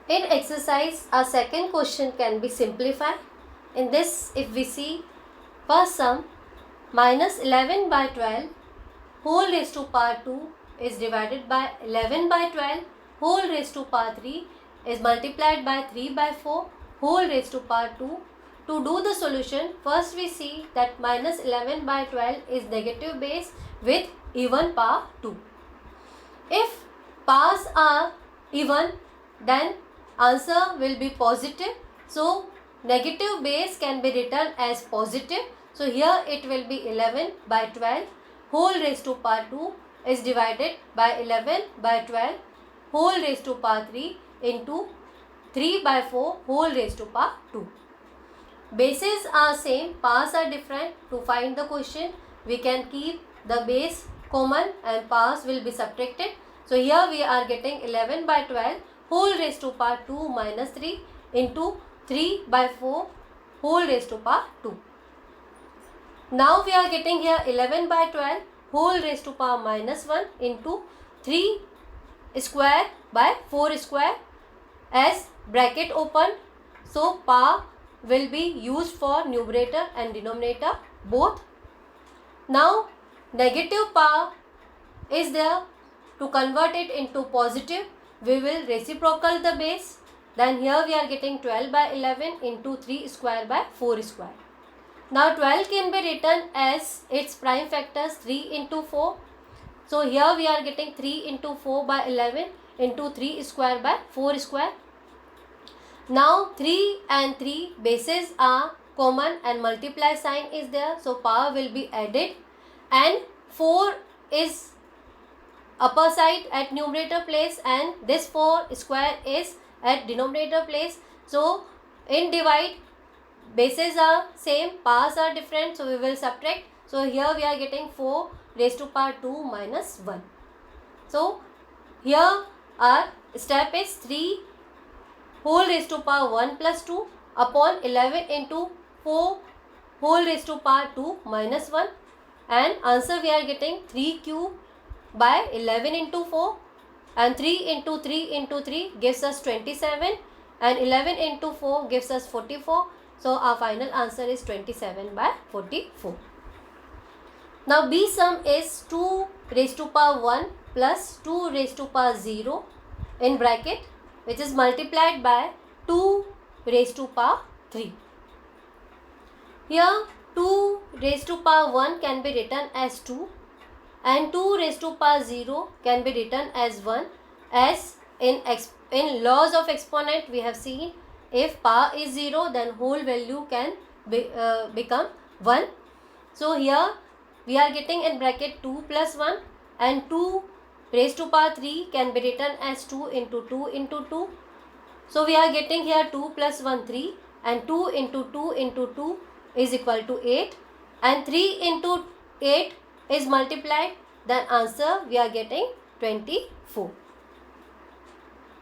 In exercise, our second question can be simplified. In this, if we see first sum, minus 11 by 12 whole raised to power 2 is divided by 11 by 12 whole raised to power 3 is multiplied by 3 by 4 whole raised to power 2. To do the solution, first we see that minus 11 by 12 is negative base with even power 2. If powers are even, then answer will be positive. So negative base can be written as positive. So here it will be 11 by 12 whole raised to power 2 is divided by 11 by 12 whole raised to power 3 into 3 by 4 whole raised to power 2. Bases are same, powers are different. To find the question, we can keep the base common and powers will be subtracted. So here we are getting 11 by 12 whole raised to power 2 minus 3 into 3 by 4 whole raised to power 2. Now we are getting here 11 by 12 whole raised to power minus 1 into 3 square by 4 square as bracket opened. So power will be used for numerator and denominator both. Now negative power is there. To convert it into positive, we will reciprocal the base. Then here we are getting 12 by 11 into 3 square by 4 square. Now 12 can be written as its prime factors 3 into 4. So here we are getting 3 into 4 by 11 into 3 square by 4 square. Now 3 and 3 bases are common and multiply sign is there. So power will be added and 4 is upper side at numerator place and this 4 square is at denominator place. So in divide, bases are same, powers are different, so we will subtract. So here we are getting 4 raised to power 2 minus 1. So here our step is 3 whole raised to power 1 plus 2 upon 11 into 4 whole raised to power 2 minus 1, and answer we are getting 3 cube by 11 into 4 and 3 into 3 gives us 27 and 11 into 4 gives us 44. So our final answer is 27 by 44. Now B sum is 2 raised to power 1 plus 2 raised to power 0 in bracket, which is multiplied by 2 raised to power 3. Here 2 raised to power 1 can be written as 2 and 2 raised to power 0 can be written as 1, as in laws of exponent we have seen if power is 0 then whole value can become 1. So here we are getting in bracket 2 plus 1 and 2 raised to power 3 can be written as 2 into 2 into 2. So we are getting here 2 plus 1 3 and 2 into 2 into 2 is equal to 8 and 3 into 8 is multiplied, then answer we are getting 24.